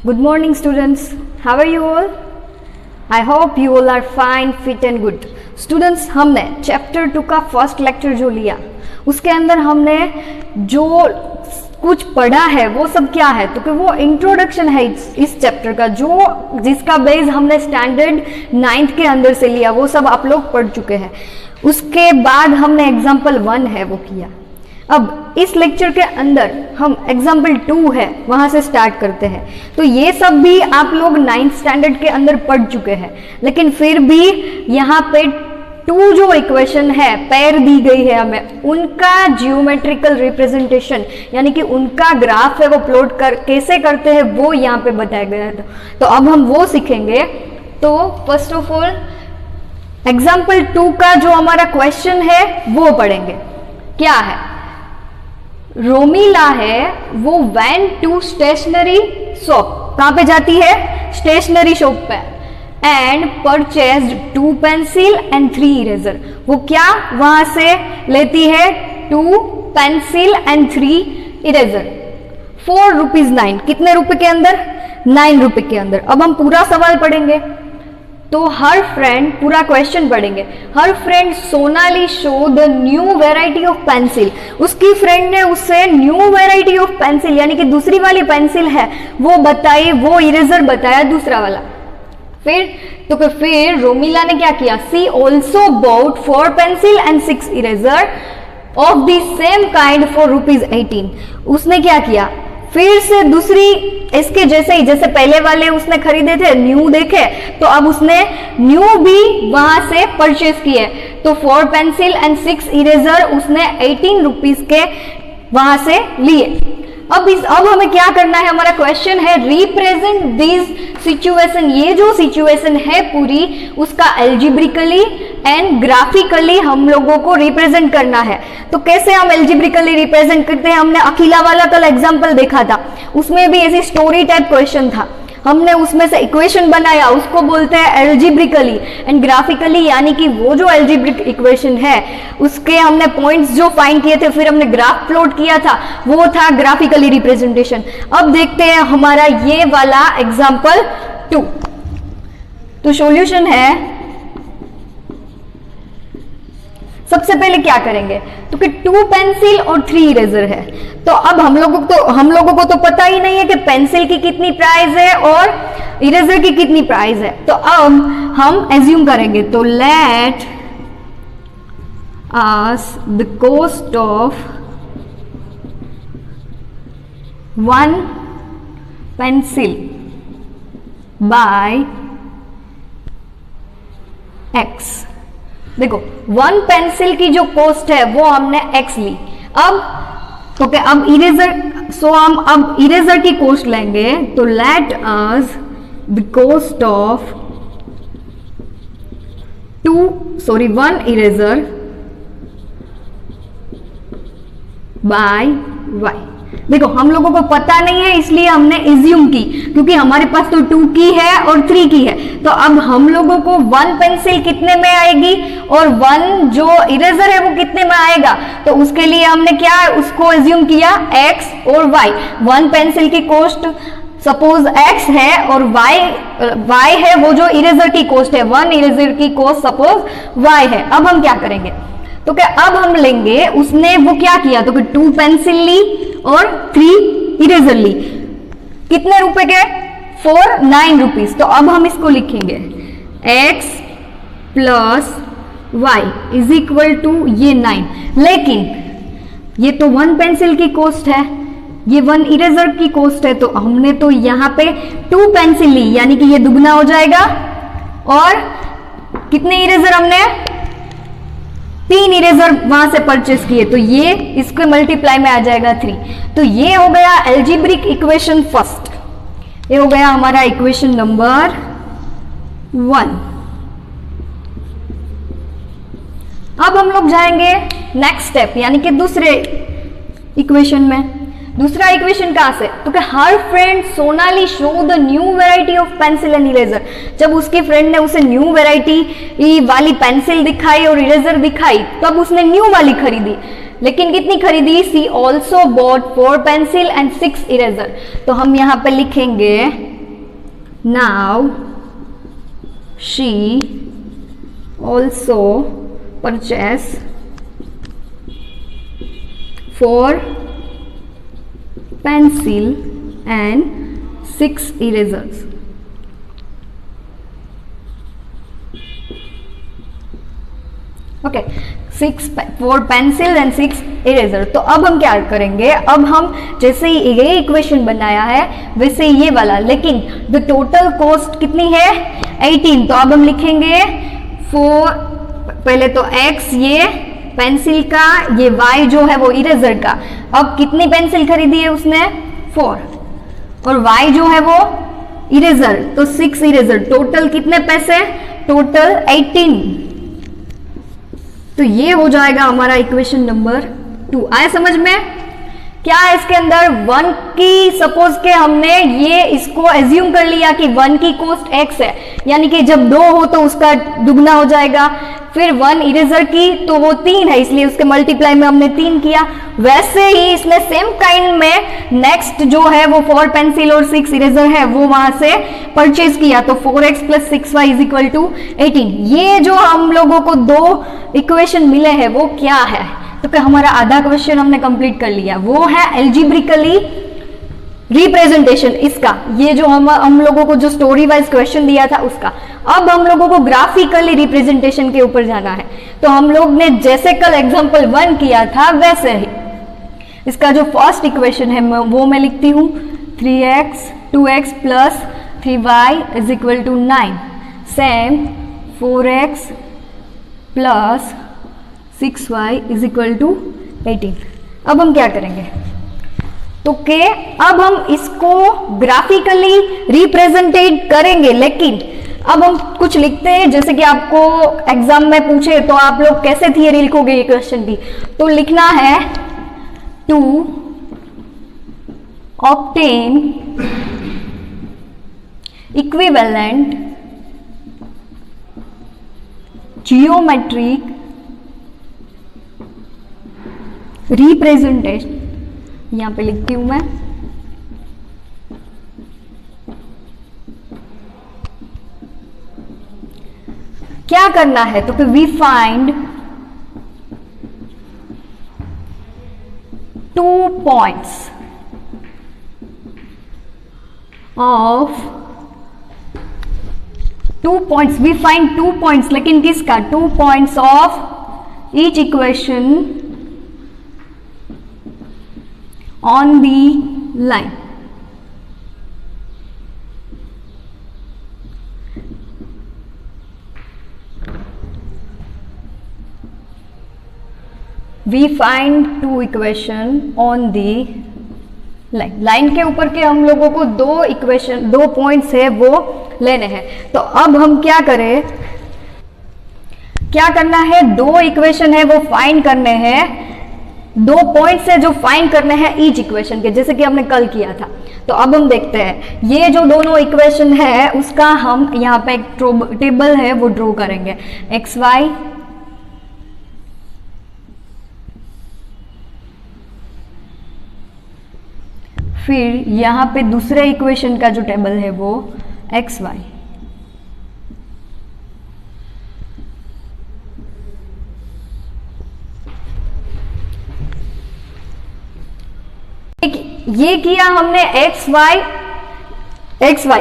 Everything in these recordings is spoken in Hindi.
Good morning students, how are you all? I hope you all are fine, fit and good. Students, हमने चैप्टर 2 का फर्स्ट लेक्चर जो लिया उसके अंदर हमने जो कुछ पढ़ा है वो सब क्या है, तो कि वो इंट्रोडक्शन है इस चैप्टर का, जो जिसका बेस हमने स्टैंडर्ड 9th के अंदर से लिया, वो सब आप लोग पढ़ चुके हैं। उसके बाद हमने एग्जाम्पल 1 है वो किया। अब इस लेक्चर के अंदर हम एग्जाम्पल 2 है वहां से स्टार्ट करते हैं। तो ये सब भी आप लोग 9th स्टैंडर्ड के अंदर पढ़ चुके हैं, लेकिन फिर भी यहाँ पे 2 जो इक्वेशन है पैर दी गई है हमें, उनका जियोमेट्रिकल रिप्रेजेंटेशन यानी कि उनका ग्राफ है वो प्लॉट कैसे करते हैं वो यहाँ पे बताया गया था। तो अब हम वो सीखेंगे। तो फर्स्ट ऑफ ऑल एग्जाम्पल 2 का जो हमारा क्वेश्चन है वो पढ़ेंगे। क्या है? रोमिला है वो वेंट टू स्टेशनरी शॉप, कहाँ पे जाती है? स्टेशनरी शॉप पे, and purchased 2 pencil and 3 eraser. वो क्या वहां से लेती है? 2 पेंसिल एंड 3 इरेजर फॉर ₹9। कितने रुपए के अंदर? 9 रुपए के अंदर। अब हम पूरा सवाल पढ़ेंगे। तो हर फ्रेंड, पूरा क्वेश्चन पढ़ेंगे। हर friend Sonali show the new variety of pencil. उसकी फ्रेंड ने उससे न्यू वेराइटी ऑफ पेंसिल यानी कि दूसरी वाली पेंसिल है वो बताई, वो इरेजर बताया दूसरा वाला। फिर रोमिला ने क्या किया? She also bought 4 pencil and 6 eraser of the same kind for ₹18। उसने क्या किया? फिर से दूसरी इसके जैसे ही, जैसे पहले वाले उसने खरीदे थे, न्यू देखे, तो अब उसने न्यू भी वहां से परचेज किए। तो 4 पेंसिल एंड 6 इरेजर उसने 18 रुपीज के वहां से लिए। अब हमें क्या करना है? हमारा क्वेश्चन है रिप्रेजेंट दिस सिचुएशन। ये जो सिचुएशन है पूरी, उसका एल्जेब्रिकली एंड ग्राफिकली हम लोगों को रिप्रेजेंट करना है। तो कैसे हम एल्जेब्रिकली रिप्रेजेंट करते हैं? हमने अखिला वाला कल एग्जांपल देखा था, उसमें भी ऐसी स्टोरी टाइप क्वेश्चन था। हमने उसमें से इक्वेशन बनाया, उसको बोलते हैं एल्जेब्रिकली एंड ग्राफिकली, यानी कि वो जो एल्जेब्रिक इक्वेशन है उसके हमने पॉइंट्स जो फाइंड किए थे, फिर हमने ग्राफ प्लॉट किया था, वो था ग्राफिकली रिप्रेजेंटेशन। अब देखते हैं हमारा ये वाला एग्जांपल 2। तो सॉल्यूशन है, सबसे पहले क्या करेंगे? तो कि 2 पेंसिल और 3 इरेजर है। तो अब हम लोगों को तो पता ही नहीं है कि पेंसिल की कितनी प्राइस है और इरेजर की कितनी प्राइस है। तो अब हम एज्यूम करेंगे। तो let us the cost of 1 pencil by X। देखो 1 पेंसिल की जो कॉस्ट है वो हमने X ली। अब इरेजर, हम अब इरेजर की कॉस्ट लेंगे। तो let us the cost of 1 eraser by Y। देखो हम लोगों को पता नहीं है इसलिए हमने एज्यूम की, क्योंकि हमारे पास तो 2 की है और 3 की है। तो अब हम लोगों को 1 पेंसिल कितने में आएगी और 1 जो इरेजर है वो कितने में आएगा, तो उसके लिए हमने क्या उसको एज्यूम किया? X और Y। 1 पेंसिल की कॉस्ट सपोज X है और Y है वो जो इरेजर की कॉस्ट है, 1 इरेजर की कॉस्ट सपोज Y है। अब हम क्या करेंगे? तो क्या अब हम लेंगे, उसने वो क्या किया? तो 2 पेंसिल ली और 3 इरेजर ली। कितने रुपए के? 9 रुपीज। तो अब हम इसको लिखेंगे X plus Y is equal to ये 9। लेकिन ये तो 1 पेंसिल की कॉस्ट है, ये 1 इरेजर की कॉस्ट है, तो हमने तो यहाँ पे 2 पेंसिल ली यानी कि ये दुगना हो जाएगा। और कितने इरेजर हमने? 3 इरेजर वहां से परचेस किए, तो ये इसके मल्टीप्लाई में आ जाएगा 3। तो ये हो गया एल्जेब्रिक इक्वेशन फर्स्ट, ये हो गया हमारा इक्वेशन नंबर 1। अब हम लोग जाएंगे नेक्स्ट स्टेप यानी कि दूसरे इक्वेशन में। दूसरा इक्वेशन कहां से? तो कि हर friend Sonali show the new variety of pencil and eraser. जब उसकी फ्रेंड ने उसे न्यू वेराइटी वाली पेंसिल दिखाई और इरेजर दिखाई, तब उसने न्यू वाली खरीदी। लेकिन कितनी खरीदी? She also bought 4 pencil and 6 eraser. तो हम यहाँ पे लिखेंगे now she also purchase 4 pencil and 6 erasers. Okay, 4 pencil and 6 eraser. तो अब हम क्या करेंगे, अब हम जैसे ही ये इक्वेशन बनाया है वैसे ये वाला, लेकिन द टोटल कॉस्ट कितनी है 18। तो अब हम लिखेंगे 4, पहले तो x ये पेंसिल का, ये y जो है वो इरेजर का। अब कितनी पेंसिल खरीदी है उसने 4, और y जो है वो इरेजर, तो 6 इरेजर। टोटल कितने पैसे, टोटल 18। तो ये हो जाएगा हमारा इक्वेशन नंबर 2। आए समझ में? क्या है इसके अंदर 1 की, सपोज के हमने ये इसको एज्यूम कर लिया कि 1 की कॉस्ट x है, यानी कि जब 2 हो तो उसका दुगना हो जाएगा। फिर 1 इरेजर की तो वो 3 है, इसलिए उसके मल्टीप्लाई में हमने 3 किया। वैसे ही इसने सेम काइंड में नेक्स्ट जो है वो 4 पेंसिल और 6 इरेजर है वो वहां से परचेज किया, तो 4x + 6y = 18। ये जो हम लोगों को 2 इक्वेशन मिले हैं वो क्या है, तो क्या हमारा आधा क्वेश्चन हमने कंप्लीट कर लिया। वो है एल्जीब्रिकली रिप्रेजेंटेशन इसका, ये जो हम लोगों को जो स्टोरी वाइज क्वेश्चन दिया था उसका। अब हम लोगों को ग्राफिकली रिप्रेजेंटेशन के ऊपर जाना है। तो हम लोग ने जैसे कल एग्जांपल 1 किया था वैसे ही इसका जो फर्स्ट इक्वेशन है वो मैं लिखती हूँ 3x 2x + 3y = 9। Same 4x + 6y = 18। अब हम क्या करेंगे, तो के अब हम इसको ग्राफिकली रिप्रेजेंटेट करेंगे, लेकिन अब हम कुछ लिखते हैं जैसे कि आपको एग्जाम में पूछे तो आप लोग कैसे थियरी लिखोगे ये क्वेश्चन की। तो लिखना है to obtain equivalent geometric representation, यहां पे लिखती हूं मैं, क्या करना है, तो फिर we find 2 points of 2 points, we find 2 points, लेकिन किसका 2 points of each equation on the line। We find 2 equation on the line। Line के ऊपर के हम लोगों को 2 इक्वेशन 2 पॉइंट्स है वो लेने हैं। तो अब हम क्या करें, क्या करना है, 2 इक्वेशन है वो फाइंड करने हैं, 2 पॉइंट्स है जो फाइंड करने हैं ईच इक्वेशन के, जैसे कि हमने कल किया था। तो अब हम देखते हैं ये जो दोनों इक्वेशन है उसका हम यहाँ पे एक टेबल है वो ड्रॉ करेंगे। एक्स वाई फिर यहाँ पे दूसरे इक्वेशन का जो टेबल है वो एक्स वाई। ये किया हमने एक्स वाई।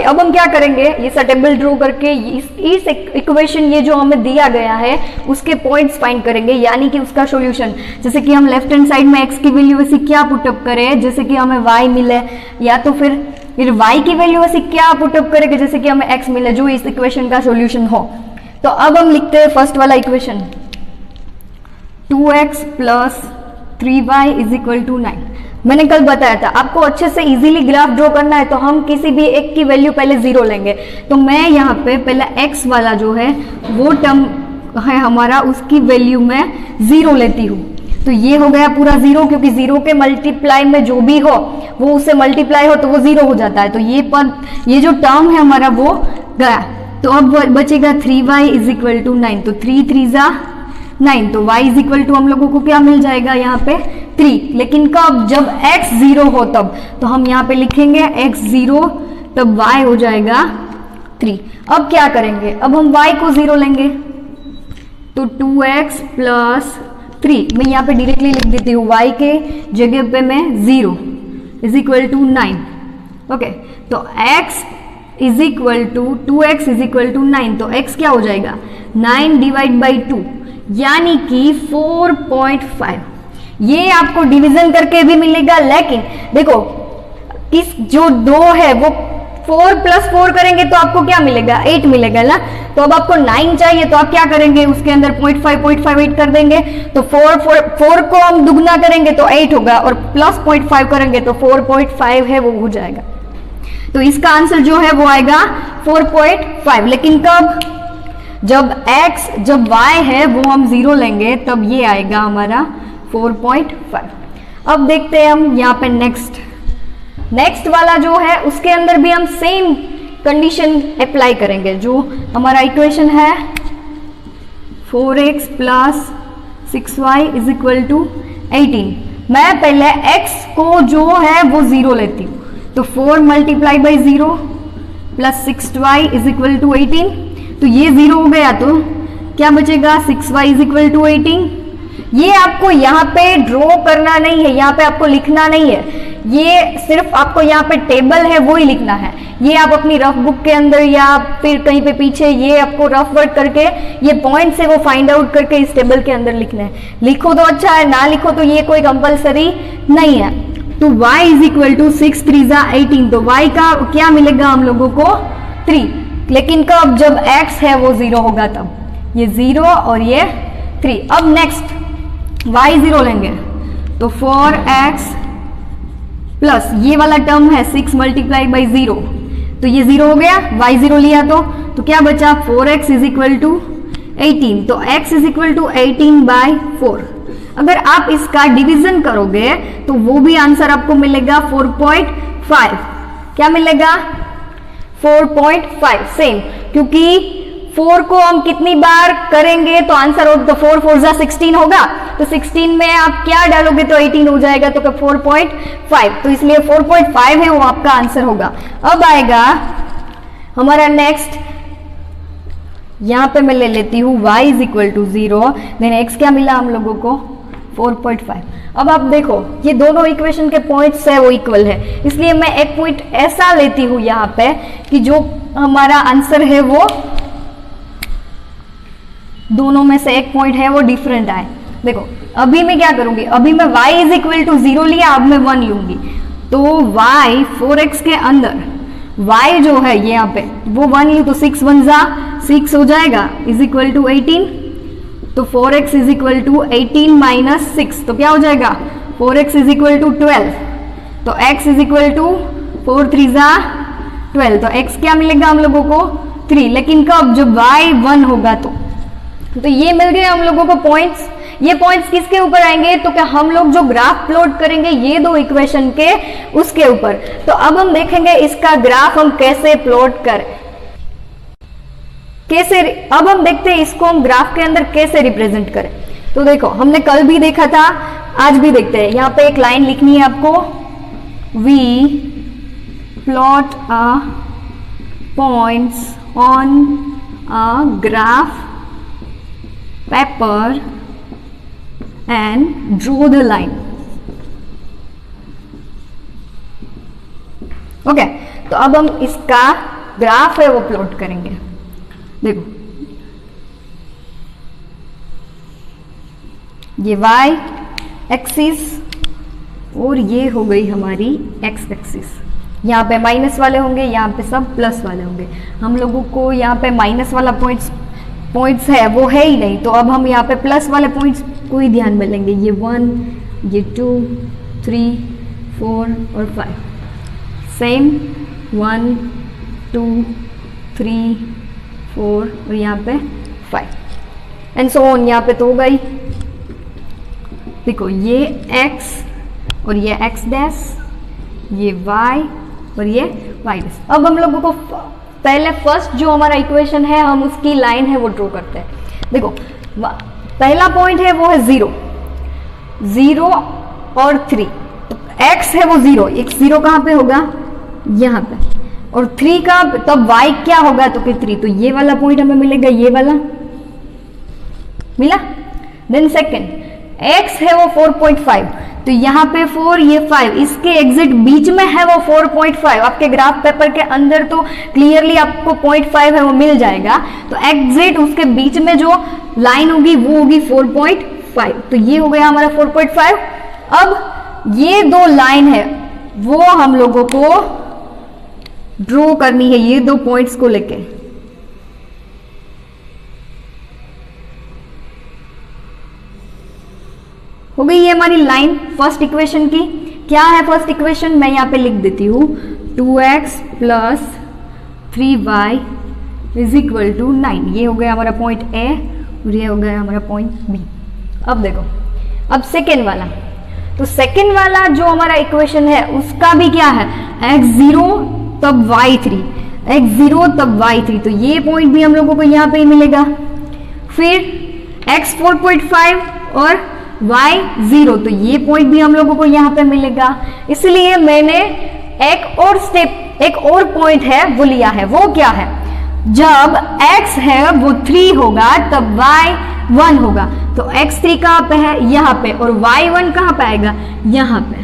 अब हम क्या करेंगे, ये सा टेबल ड्रॉ करके इस इक्वेशन ये जो हमें दिया गया है उसके पॉइंट्स फाइंड करेंगे, यानी कि उसका सॉल्यूशन। जैसे कि हम लेफ्ट हैंड साइड में x की वैल्यू वैसे क्या पुटअप करें जैसे कि हमें y मिले, या तो फिर y की वैल्यू वैसे क्या पुटअप करेंगे जैसे कि हमें x मिले, जो इस इक्वेशन का सॉल्यूशन हो। तो अब हम लिखते हैं फर्स्ट वाला इक्वेशन 2x + 3y = 9। मैंने कल बताया था आपको अच्छे से इजीली ग्राफ ड्रॉ करना है तो हम किसी भी एक की वैल्यू पहले 0 लेंगे। तो मैं यहाँ पे पहले x वाला जो है वो टर्म है हमारा, उसकी वैल्यू मैं 0 लेती हूँ। तो ये हो गया पूरा 0, क्योंकि 0 के मल्टीप्लाई में जो भी हो वो उससे मल्टीप्लाई हो तो वो 0 हो जाता है। तो ये पद, ये जो टर्म है हमारा वो गया। तो अब बचेगा 3y = 9। तो 3 3 × 9, तो y = हम लोगों को क्या मिल जाएगा यहाँ पे 3। लेकिन कब, जब x 0 हो तब। तो हम यहाँ पे लिखेंगे x 0, तब y हो जाएगा 3। अब क्या करेंगे, अब हम y को 0 लेंगे तो 2x प्लस 3, मैं यहाँ पे डायरेक्टली लिख देती हूँ, y के जगह पे मैं 0 इज इक्वल टू 9। ओके, तो x is equal to 2x is equal to 9, तो x क्या हो जाएगा 9 डिवाइड बाई 2 यानी कि 4.5। ये आपको डिवीजन करके भी मिलेगा, लेकिन देखो इस जो 2 है वो 4 प्लस 4 करेंगे तो आपको क्या मिलेगा 8 मिलेगा ना। तो अब आपको 9 चाहिए तो आप क्या करेंगे, उसके अंदर 0.5 8 कर देंगे, तो 4 को हम दुगना करेंगे तो 8 होगा और प्लस 0.5 करेंगे तो 4.5 है वो हो जाएगा। तो इसका आंसर जो है वो आएगा 4.5। लेकिन कब, जब y है वो हम 0 लेंगे तब ये आएगा हमारा 4.5। अब देखते हैं हम यहाँ पे नेक्स्ट वाला जो है उसके अंदर भी हम सेम कंडीशन अप्लाई करेंगे। जो हमारा इक्वेशन है 4x plus 6y is equal to 18, मैं पहले x को जो है वो 0 लेती हूँ, तो 4 multiply by 0 plus 6y is equal to 18, तो ये 0 हो गया तो क्या बचेगा 6y इज इक्वल टू 18। ये आपको यहाँ पे ड्रॉ करना नहीं है, यहाँ पे आपको लिखना नहीं है, ये सिर्फ आपको यहाँ पे टेबल है वो ही लिखना है। ये आप अपनी रफ बुक के अंदर या फिर कहीं पे पीछे ये आपको रफ वर्क करके ये पॉइंट से वो फाइंड आउट करके इस टेबल के अंदर लिखना है। लिखो तो अच्छा है, ना लिखो तो ये कोई कंपलसरी नहीं है। तो y इज इक्वल टू 6 3 18, तो y का क्या मिलेगा हम लोगों को 3, लेकिन कब, जब x है वो 0 होगा तब, ये 0 और ये 3। अब नेक्स्ट y 0 लेंगे तो 4x प्लस ये वाला टर्म है 6 मल्टीप्लाई बाई 0, तो ये 0 हो गया, y 0 लिया तो क्या बचा 4x इज इक्वल टू 18, तो x is equal to 18 by 4। अगर आप इसका डिवीजन करोगे तो वो भी आंसर आपको मिलेगा 4.5। क्या मिलेगा 4.5 सेम, क्योंकि 4 को हम कितनी बार करेंगे तो आंसर हो, तो 4 4 16 होगा, तो 16 में आप क्या डालोगे तो 18 हो जाएगा, तो 4.5, तो इसलिए 4.5 है वो आपका आंसर होगा। अब आएगा हमारा नेक्स्ट, यहां पे मैं ले लेती हूँ y is equal to 0, then x क्या मिला हम लोगों को 4.5। अब आप देखो ये दोनों इक्वेशन के पॉइंट्स है वो इक्वल है, इसलिए मैं एक पॉइंट ऐसा लेती हूँ यहाँ पे कि जो हमारा आंसर है वो दोनों में से एक पॉइंट है वो डिफरेंट आए। देखो अभी मैं क्या करूंगी, अभी मैं y इज इक्वल टू 0 लिया, अब मैं 1 लूंगी, तो y 4x के अंदर y जो है ये यहाँ पे वो 1 ली, तो 6 1 6 हो जाएगा इज इक्वल टू 18, तो 4x is equal to 18 minus 6, तो क्या हो जाएगा 4x इज इक्वल टू 12, तो x इज इक्वल टू 4 3 12, तो x क्या मिलेगा हम लोगों को 3। लेकिन कब, जब y 1 होगा तो ये मिल गए हम लोगों को पॉइंट्स। ये पॉइंट्स किसके ऊपर आएंगे, तो क्या हम लोग जो ग्राफ प्लॉट करेंगे ये दो इक्वेशन के उसके ऊपर। तो अब हम देखेंगे इसका ग्राफ हम कैसे प्लॉट करें, अब हम देखते हैं इसको हम ग्राफ के अंदर कैसे रिप्रेजेंट करें। तो देखो हमने कल भी देखा था, आज भी देखते हैं। यहाँ पे एक लाइन लिखनी है आपको, we plot a points on a graph paper and draw the line. Okay, तो अब हम इसका ग्राफ है वो प्लॉट करेंगे। देखो ये y एक्सिस और ये हो गई हमारी x एक्सिस। यहाँ पे माइनस वाले होंगे, यहाँ पे सब प्लस वाले होंगे। हम लोगों को यहाँ पे माइनस वाला पॉइंट्स है वो है ही नहीं, तो अब हम यहाँ पे प्लस वाले पॉइंट्स को ही ध्यान में लेंगे। ये 1, ये 2, 3, 4 और 5 सेम 1, 2, 3, 4 और यहाँ पे 5 एंड सो ऑन। यहाँ पे तो हो गई, देखो ये x और ये x डैश, ये y और ये y डैश। अब हम लोगों को पहले फर्स्ट जो हमारा इक्वेशन है हम उसकी लाइन है वो ड्रॉ करते हैं। देखो पहला पॉइंट है वो है 0, 0 और 3, तो x है वो 0, x 0 कहाँ पे होगा यहाँ पे, और 3 का, तब y क्या होगा, तो कि 3, तो ये वाला पॉइंट हमें मिलेगा, ये वाला मिला। देन सेकंड, x है वो 4.5, तो यहाँ पे 4 ये 5, इसके एग्जिट बीच में है वो 4.5। आपके ग्राफ पेपर के अंदर तो क्लियरली आपको 0.5 है वो मिल जाएगा, तो एग्जिट उसके बीच में जो लाइन होगी वो होगी 4.5, तो ये हो गया हमारा 4.5। अब ये दो लाइन है वो हम लोगों को ड्रॉ करनी है, ये दो पॉइंट्स को लेके। हो गई ये हमारी लाइन फर्स्ट इक्वेशन की। क्या है फर्स्ट इक्वेशन, मैं यहां पे लिख देती हूं, 2x plus 3y is equal to 9। ये हो गया हमारा पॉइंट ए और ये हो गया हमारा पॉइंट बी। अब देखो, अब सेकेंड वाला, तो सेकेंड वाला जो हमारा इक्वेशन है उसका भी क्या है, x0 तब y3, x0 तब y3, तो ये पॉइंट भी हम लोगों को यहाँ पे ही मिलेगा। फिर x 4.5 और y0, तो ये पॉइंट भी हम लोगों को यहाँ पे मिलेगा। इसलिए मैंने एक और स्टेप, एक और पॉइंट है वो लिया है। वो क्या है, जब x है वो 3 होगा तब y 1 होगा, तो x3 कहाँ पे है, यहाँ पे, और y1 कहाँ पे आएगा, यहाँ पे।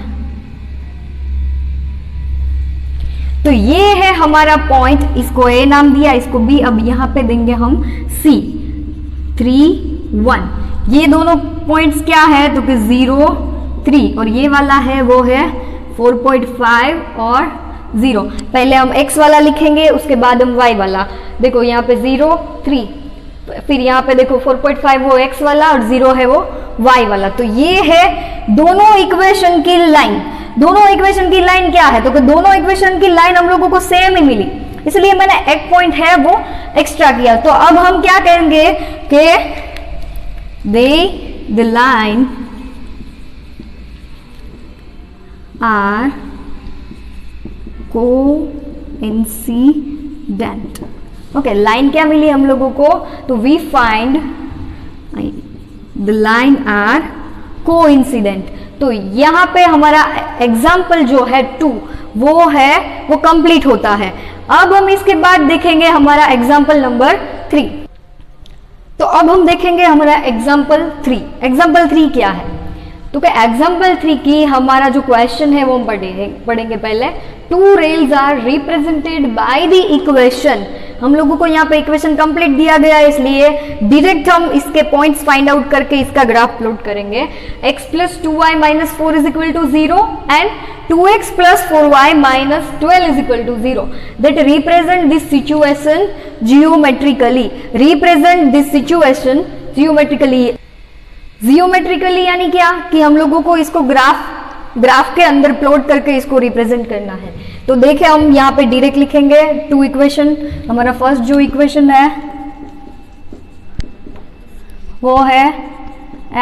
तो ये है हमारा पॉइंट, इसको a नाम दिया, इसको b, अब यहाँ पे देंगे हम c, 3 1। ये दोनों पॉइंट्स क्या है, तो कि 0 3, और ये वाला है वो है 4.5 और 0। पहले हम x वाला लिखेंगे, उसके बाद हम y वाला। देखो यहाँ पे 0 3, फिर यहाँ पे देखो 4.5 वो x वाला और 0 है वो y वाला। तो ये है दोनों इक्वेशन की लाइन। दोनों इक्वेशन की लाइन क्या है, तो कि दोनों इक्वेशन की लाइन हम लोगों को सेम ही मिली, इसलिए मैंने एक पॉइंट है वो एक्स्ट्रा किया। तो अब हम क्या करेंगे कि the line are coincident। Okay, line क्या मिली हम लोगों को, तो we find the line are coincident. तो यहाँ पे हमारा एग्जाम्पल जो है 2 वो है वो कंप्लीट होता है। अब हम इसके बाद देखेंगे हमारा एग्जाम्पल नंबर 3। तो अब हम देखेंगे हमारा एग्जाम्पल 3। एग्जाम्पल 3 क्या है, तो क्या एग्जाम्पल 3 की हमारा जो क्वेश्चन है वो हम पढ़ेंगे पहले। 2 rails are represented by the equation. हम लोगों को यहाँ पे इक्वेशन कंप्लीट दिया गया है, इसलिए डायरेक्ट हम इसके पॉइंट्स फाइंड आउट करके इसका ग्राफ प्लॉट करेंगे। x plus 2y minus 4 is equal to 0 and 2x plus 4y minus 12 is equal to 0 that represent this situation geometrically. Represent this situation geometrically. Geometrically यानी क्या, कि हम लोगों को इसको ग्राफ के अंदर प्लॉट करके इसको रिप्रेजेंट करना है। तो देखें, हम यहाँ पे डायरेक्ट लिखेंगे 2 इक्वेशन। हमारा फर्स्ट जो इक्वेशन है वो है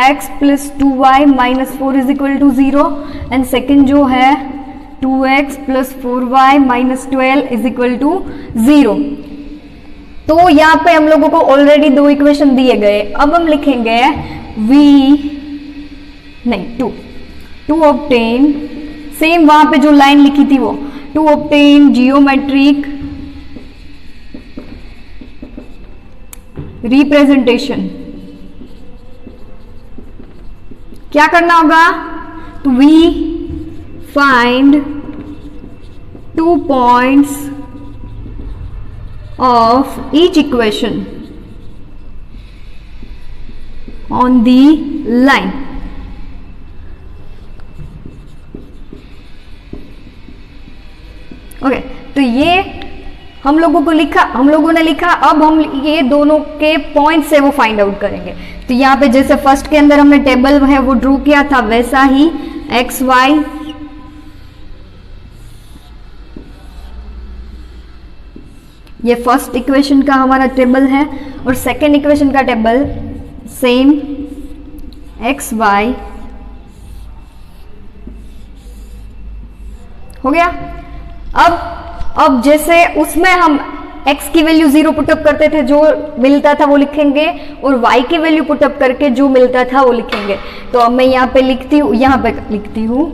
x plus 2y minus 4 is equal to 0 and second जो है 2x plus 4y minus 12 is equal to 0। तो यहाँ पे हम लोगों को ऑलरेडी 2 इक्वेशन दिए गए। अब हम लिखेंगे टू ऑब्टेन, सेम वहां पे जो लाइन लिखी थी वो, टू ऑब्टेन जियोमेट्रिक रिप्रेजेंटेशन। क्या करना होगा, तो we find 2 points of each equation on the line. Okay, तो ये हम लोगों ने लिखा। अब हम ये दोनों के पॉइंट से वो फाइंड आउट करेंगे। तो यहाँ पे जैसे फर्स्ट के अंदर हमने टेबल है वो ड्रॉ किया था, वैसा ही एक्स वाई ये फर्स्ट इक्वेशन का हमारा टेबल है और सेकेंड इक्वेशन का टेबल सेम एक्स वाई हो गया। अब जैसे उसमें हम x की वैल्यू 0 पुटअप करते थे, जो मिलता था वो लिखेंगे, और y की वैल्यू पुटअप करके जो मिलता था वो लिखेंगे। तो अब मैं यहाँ पे लिखती हूँ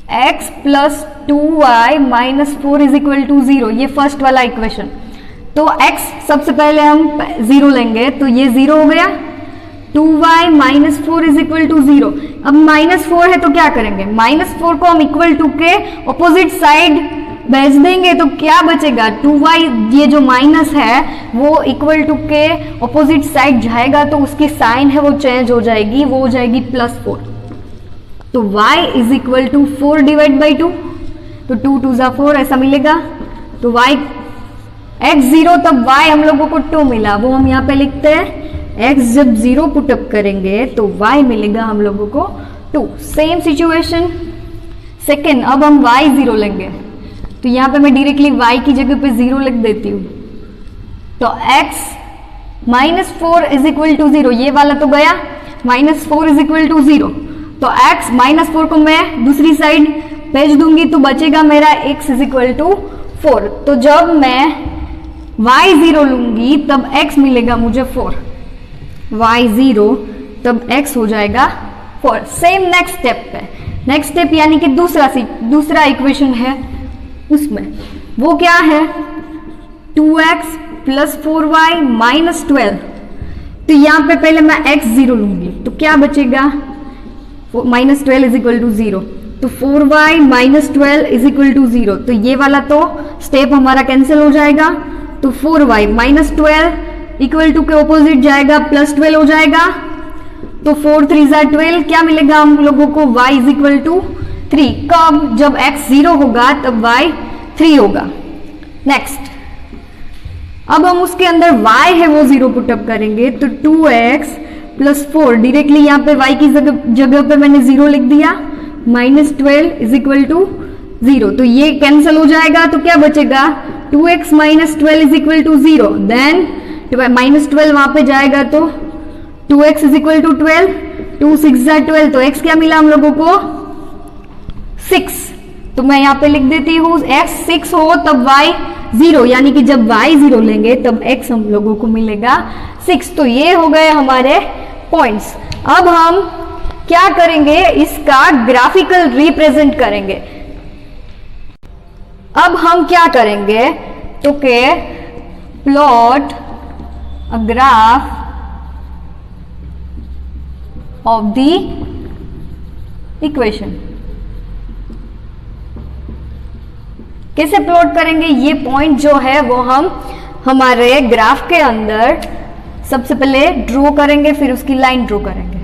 x plus 2y minus 4 is equal to 0, ये फर्स्ट वाला इक्वेशन। तो x सबसे पहले हम 0 लेंगे, तो ये 0 हो गया। 2y minus 4 is equal to 0। अब माइनस 4 है तो क्या करेंगे, माइनस 4 को हम इक्वल टू के ऑपोजिट साइड भेज देंगे, तो क्या बचेगा 2y, ये जो माइनस है वो इक्वल टू के ऑपोजिट साइड जाएगा तो उसकी साइन है वो चेंज हो जाएगी, वो हो जाएगी +4। तो y is equal to 4 divide by 2, तो 2 2 ज़ा 4 ऐसा मिलेगा। तो y x 0 तब y हम लोगों को 2 मिला, वो हम यहाँ पे लिखते हैं। x जब 0 पुटअप करेंगे तो y मिलेगा हम लोगों को 2। सेम सिचुएशन सेकेंड, अब हम y 0 लेंगे, तो यहाँ पे मैं डायरेक्टली y की जगह पे 0 लिख देती हूँ। तो x minus 4 is equal to 0, ये वाला तो गया, माइनस 4 इज इक्वल टू 0। तो x माइनस 4 को मैं दूसरी साइड भेज दूंगी तो बचेगा मेरा x इज इक्वल टू 4। तो जब मैं y 0 लूंगी तब x मिलेगा मुझे 4, y 0 तब x हो जाएगा 4। सेम नेक्स्ट स्टेप पे, नेक्स्ट स्टेप यानी कि दूसरा इक्वेशन है, उसमें वो क्या है 2x प्लस 4y माइनस 12। तो यहाँ पे पहले मैं x 0 लूंगी तो क्या बचेगा, माइनस 12 इज इक्वल टू 0। तो 4y minus 12 is equal to 0, तो ये वाला तो स्टेप हमारा कैंसिल हो जाएगा। तो 4y माइनस 12 इक्वल टू के ऑपोजिट जाएगा, प्लस 12 हो जाएगा। तो 4 3 ज़ा 12, क्या मिलेगा हम लोगों को, y इज इक्वल टू 3। कब, जब x 0 होगा तब y 3 होगा। नेक्स्ट, अब हम उसके अंदर y है वो 0 पुटअप करेंगे, तो 2x प्लस 4, डायरेक्टली यहाँ पे y की जगह पे मैंने 0 लिख दिया, माइनस 12 इज इक्वल टू 0। तो ये कैंसिल हो जाएगा, तो क्या बचेगा 2x minus 12 is equal to 0। Then minus 12 वहां पे जाएगा तो 2x इज इक्वल टू 12, 2 6 ज़ा 12, तो x क्या मिला हम लोगों को 6। तो मैं यहाँ पे लिख देती हूँ x 6 हो तब y 0, यानी कि जब y 0 लेंगे तब x हम लोगों को मिलेगा 6। तो ये हो गए हमारे पॉइंट्स। अब हम क्या करेंगे, इसका ग्राफिकल रिप्रेजेंट करेंगे। अब हम क्या करेंगे तो के plot a graph of the equation. कैसे प्लॉट करेंगे, ये पॉइंट जो है वो हम हमारे ग्राफ के अंदर सबसे पहले ड्रॉ करेंगे, फिर उसकी लाइन ड्रॉ करेंगे।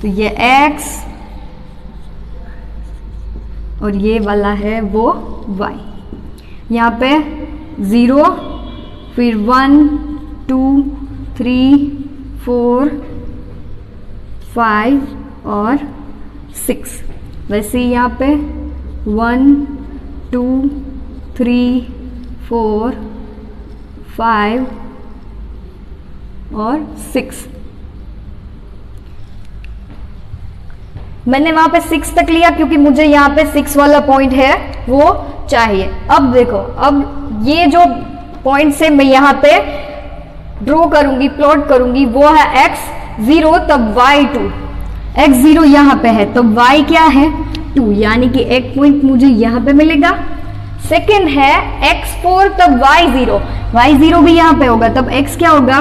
तो ये x और ये वाला है वो y, यहाँ पे 0, फिर 1 2 3 4 5 और 6। वैसे ही यहाँ पे 1 2 3 4 5 और 6। मैंने वहां पे 6 तक लिया क्योंकि मुझे यहाँ पे 6 वाला पॉइंट है वो चाहिए। अब देखो, अब ये जो पॉइंट से मैं यहाँ पे ड्रॉ करूंगी, प्लॉट करूंगी, वो है x 0 तब y 2। x 0 यहाँ पे है तब y क्या है 2, यानी कि एक पॉइंट मुझे यहाँ पे मिलेगा। सेकेंड है x 4 तब y 0, y 0 भी यहाँ पे होगा तब x क्या होगा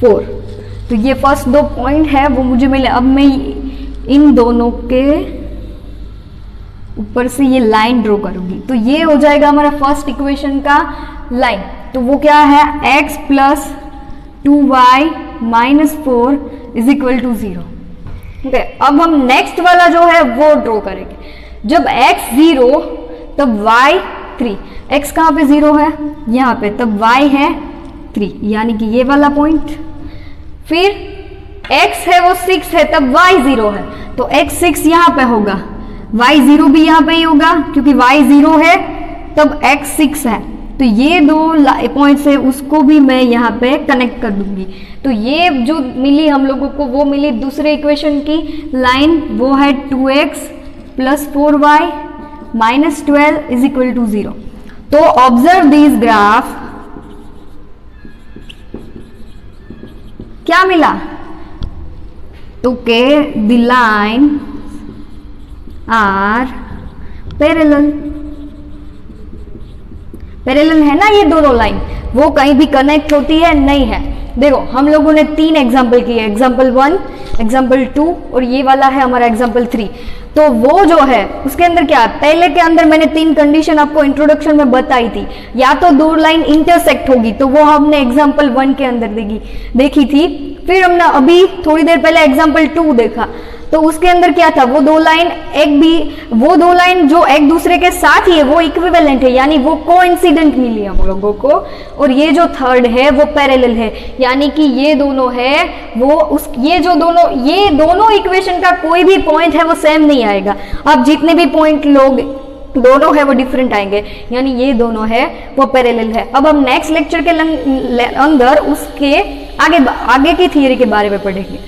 4। तो ये फर्स्ट दो पॉइंट है वो मुझे मिले। अब मैं इन दोनों के ऊपर से ये लाइन ड्रॉ करूंगी, तो ये हो जाएगा हमारा फर्स्ट इक्वेशन का लाइन। तो वो क्या है x plus 2y minus 4 is equal to 0। Okay, अब हम नेक्स्ट वाला जो है वो ड्रॉ करेंगे। जब x 0 तब y 3, x कहाँ पे 0 है यहाँ पे, तब y है 3, यानी कि ये वाला पॉइंट। फिर x है वो 6 है तब y 0 है, तो x 6 यहाँ पे होगा, y 0 भी यहाँ पे ही होगा क्योंकि y 0 है तब x 6 है। तो ये दो पॉइंट्स है उसको भी मैं यहाँ पे कनेक्ट कर दूंगी। तो ये जो मिली हम लोगों को वो मिली दूसरे इक्वेशन की लाइन, वो है 2x plus 4y minus 12 is equal to 0। तो ऑब्जर्व दिस ग्राफ, क्या मिला तो के the line are parallel. Parallel है ना ये दोनों लाइन, वो कहीं भी कनेक्ट होती है नहीं है। देखो हम लोगों ने 3 एग्जाम्पल किए, एग्जाम्पल 1, एग्जाम्पल 2 और ये वाला है हमारा एग्जाम्पल 3। तो वो जो है उसके अंदर क्या है, पहले के अंदर मैंने 3 कंडीशन आपको इंट्रोडक्शन में बताई थी। या तो 2 लाइन इंटरसेक्ट होगी, तो वो हमने एग्जाम्पल 1 के अंदर देखी थी। फिर हमने अभी थोड़ी देर पहले एग्जाम्पल 2 देखा, तो उसके अंदर क्या था, वो 2 लाइन जो एक दूसरे के साथ ही है वो इक्विवेलेंट है, यानी वो कोइंसिडेंट मिली हम लोगों को। और ये जो थर्ड है वो पैरेलल है, यानी कि ये दोनों है वो ये दोनों इक्वेशन का कोई भी पॉइंट है वो सेम नहीं आएगा। अब जितने भी पॉइंट लोग दोनों है वो डिफरेंट आएंगे, यानी ये दोनों है वो पैरेलल है। अब हम नेक्स्ट लेक्चर के अंदर उसके आगे की थियरी के बारे में पढ़ेंगे।